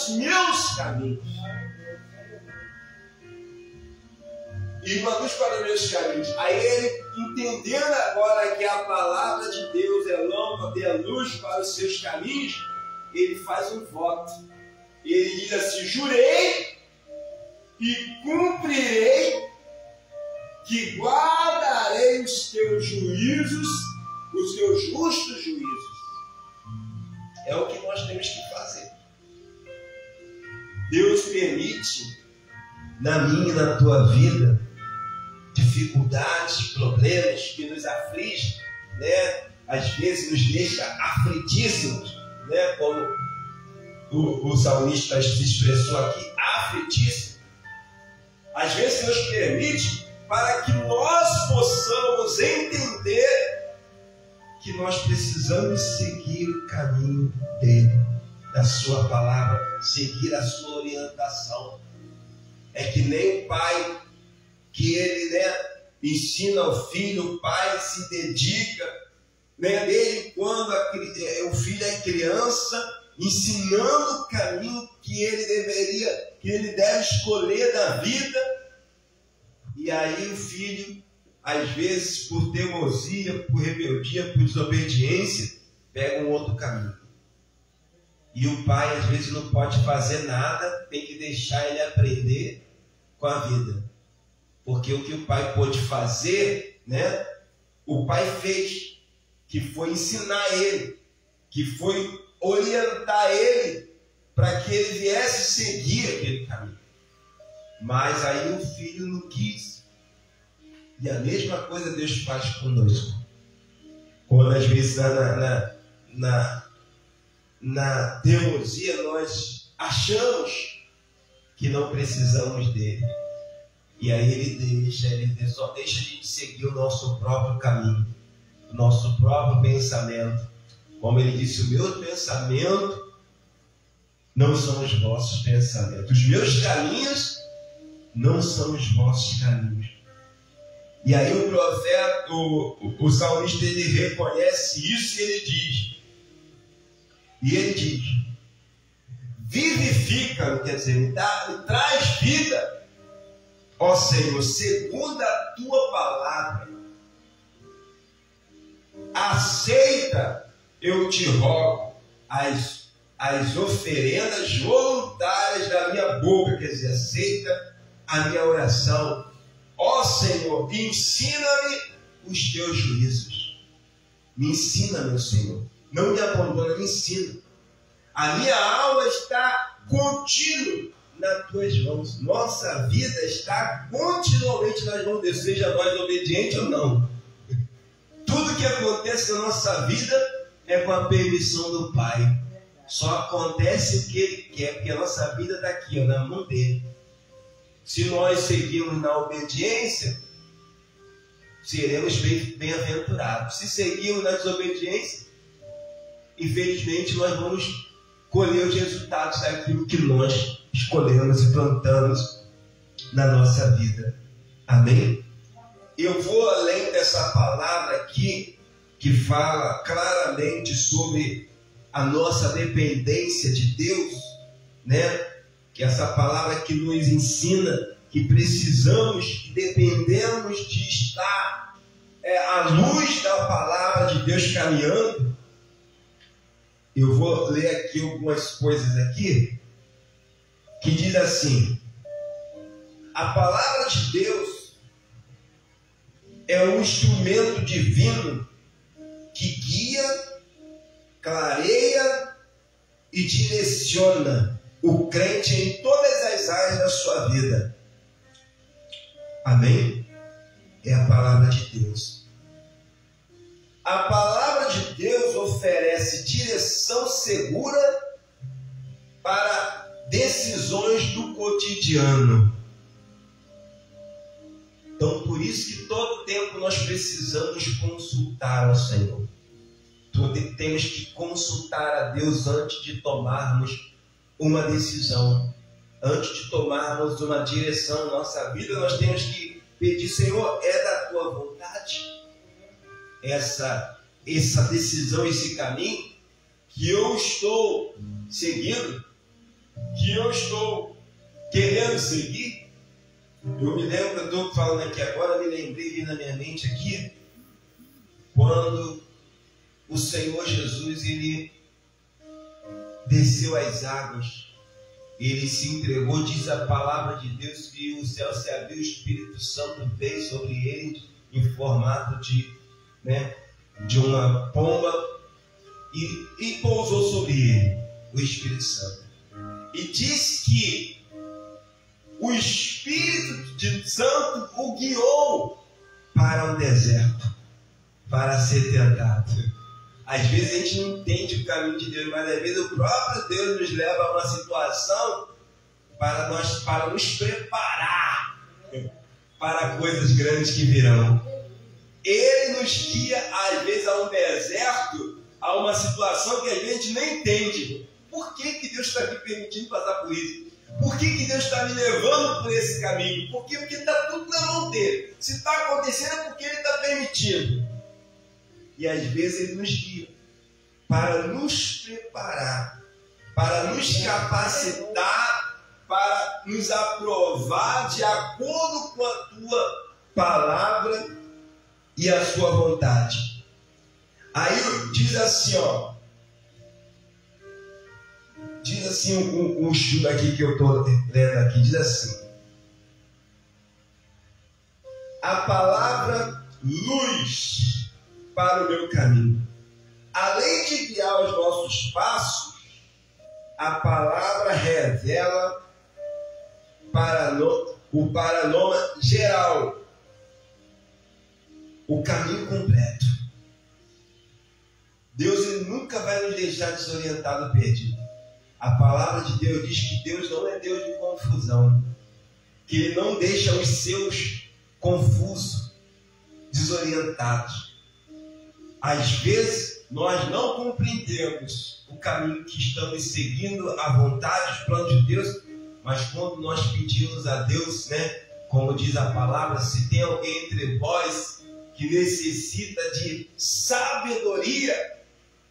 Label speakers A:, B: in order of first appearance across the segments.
A: os meus caminhos. E conduz para os meus caminhos. Aí ele, entendendo agora que a palavra de Deus é lâmpada e é luz para os seus caminhos, ele faz um voto. Ele diz assim: jurei e cumprirei que guardarei os teus juízos, os teus justos juízos. É o que nós temos que fazer. Deus permite na minha e na tua vida dificuldades, problemas que nos afligem, né? Às vezes nos deixa aflitíssimos, né? Como o salmista se expressou aqui, aflitíssimo. Às vezes Deus permite para que nós possamos entender que nós precisamos seguir o caminho dele, da sua palavra, seguir a sua orientação. É que nem o pai, que ele, né, ensina ao filho, o pai se dedica, né, dele quando o filho é criança, ensinando o caminho que ele deve escolher da vida. E aí o filho, às vezes, por teimosia, por rebeldia, por desobediência, pega um outro caminho. E o pai, às vezes, não pode fazer nada, tem que deixar ele aprender com a vida. Porque o que o pai pôde fazer, né, o pai fez, que foi ensinar ele, que foi orientar ele, para que ele viesse seguir aquele caminho. Mas aí o filho não quis. E a mesma coisa Deus faz conosco. Quando às vezes na teimosia nós achamos que não precisamos dele. E aí ele só deixa a gente seguir o nosso próprio caminho, o nosso próprio pensamento. Como ele disse, o meu pensamento não são os vossos pensamentos. Os meus caminhos não são os vossos caminhos. E aí o profeta, o salmista, ele reconhece isso e ele diz, vivifica-me, quer dizer, me traz vida, ó Senhor, segundo a tua palavra. Aceita, eu te rogo, as oferendas voluntárias da minha boca, quer dizer, aceita a minha oração. Ó Senhor, ensina-me os teus juízos. Me ensina, meu Senhor. Não me abandona, me ensina. A minha alma está contínua nas tuas mãos. Nossa vida está continuamente nas mãos de Deus, seja nós obedientes ou não. Tudo que acontece na nossa vida é com a permissão do Pai. Só acontece o que Ele quer, porque a nossa vida está aqui, ó, na mão dele. Se nós seguirmos na obediência, seremos bem-aventurados. Se seguirmos na desobediência, infelizmente nós vamos colher os resultados daquilo que nós escolhemos e plantamos na nossa vida. Amém? Eu vou além dessa palavra aqui, que fala claramente sobre a nossa dependência de Deus, né? Que essa palavra que nos ensina que precisamos, que dependemos de estar à luz da palavra de Deus caminhando. Eu vou ler aqui algumas coisas aqui, que diz assim: a palavra de Deus é um instrumento divino que guia, clareia e direciona o crente em todas as áreas da sua vida. Amém? É a palavra de Deus. A palavra de Deus oferece direção segura para decisões do cotidiano. Então, por isso que todo tempo nós precisamos consultar ao Senhor. Temos que consultar a Deus antes de tomarmos uma decisão, antes de tomarmos uma direção na nossa vida. Nós temos que pedir: Senhor, é da tua vontade essa decisão, esse caminho que eu estou seguindo? que eu estou querendo seguir. Eu me lembro, eu estou falando aqui agora, me lembrei, vi na minha mente aqui, quando o Senhor Jesus, ele desceu às águas, ele se entregou, diz a palavra de Deus, que o céu se abriu, o Espírito Santo veio sobre ele em formato de uma pomba e pousou sobre ele, o Espírito Santo. E diz que o Espírito Santo o guiou para o deserto, para ser tentado. Às vezes a gente não entende o caminho de Deus, mas às vezes o próprio Deus nos leva a uma situação para nos preparar para coisas grandes que virão. Ele nos guia, às vezes, a um deserto, a uma situação que a gente nem entende. Por que Deus está me permitindo passar por isso? Por que Deus está me levando por esse caminho? Porque está tudo na mão dele. Se está acontecendo é porque ele está permitindo. E às vezes ele nos guia para nos preparar, para nos capacitar, para nos aprovar de acordo com a tua palavra e a sua vontade. Aí diz assim, diz assim o estudo aqui que eu estou lendo aqui, diz assim: a palavra luz para o meu caminho. Além de guiar os nossos passos, a palavra revela o panorama geral, o caminho completo. Deus, ele nunca vai nos deixar desorientado, perdido. A palavra de Deus diz que Deus não é Deus de confusão, que ele não deixa os seus confusos, desorientados. Às vezes nós não compreendemos o caminho que estamos seguindo, a vontade, os planos de Deus, mas quando nós pedimos a Deus, como diz a palavra, se tem alguém entre vós que necessita de sabedoria,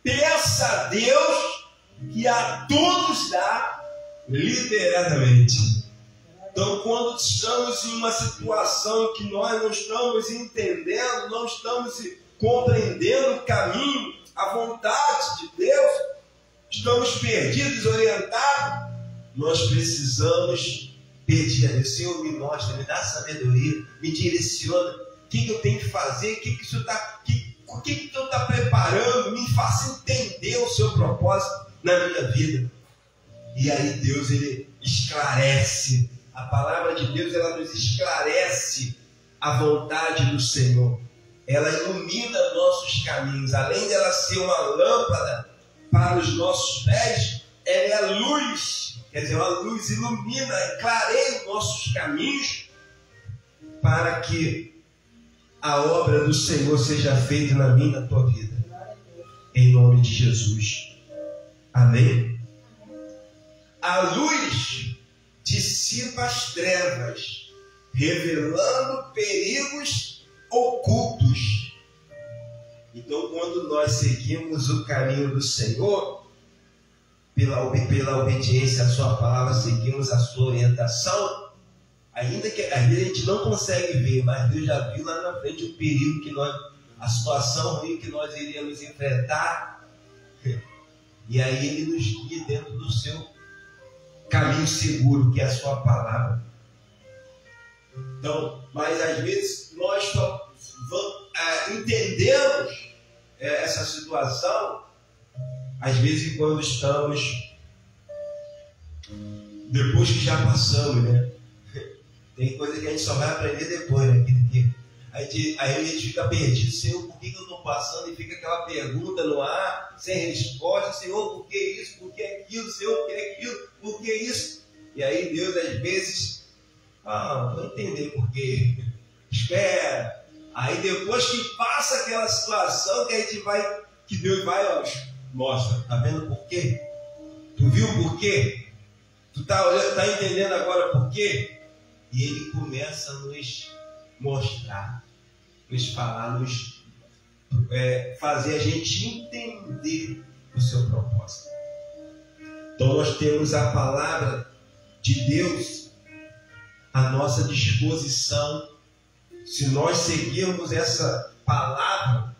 A: peça a Deus, que a todos dá liberadamente. Então, quando estamos em uma situação que nós não estamos entendendo, não estamos compreendendo o caminho, a vontade de Deus, estamos perdidos, desorientados, nós precisamos pedir a Deus: Senhor, me mostra, me dá sabedoria, me direciona, o que eu tenho que fazer, o que o Senhor está preparando, me faça entender o seu propósito na minha vida. E aí Deus, ele esclarece, a palavra de Deus, ela nos esclarece a vontade do Senhor, ela ilumina nossos caminhos, além dela ser uma lâmpada para os nossos pés, ela é a luz, quer dizer, a luz ilumina, clareia os nossos caminhos, para que a obra do Senhor seja feita na minha e na tua vida, em nome de Jesus, amém? A luz dissipa as trevas, revelando perigos ocultos. Então, quando nós seguimos o caminho do Senhor, pela obediência à sua palavra, seguimos a sua orientação, ainda que às vezes a gente não consegue ver, mas Deus já viu lá na frente o perigo a situação ruim que nós iríamos enfrentar, e aí Ele nos guia dentro do seu caminho seguro, que é a sua palavra. Então, mas às vezes nós só entendemos essa situação, às vezes quando estamos, depois que já passamos, Tem coisa que a gente só vai aprender depois, Aí a gente fica perdido: Senhor, por que eu estou passando? E fica aquela pergunta no ar, sem resposta: Senhor, por que isso? Por que aquilo? Senhor, por que aquilo? Por que isso? E aí Deus, às vezes, vou entender por quê. Espera. Aí depois que passa aquela situação, que Deus vai, mostra. Tá vendo por quê? Tu viu por quê? Tu tá entendendo agora por quê? E Ele começa a nos mostrar, nos falar, fazer a gente entender o seu propósito. Então nós temos a palavra de Deus à nossa disposição. Se nós seguirmos essa palavra,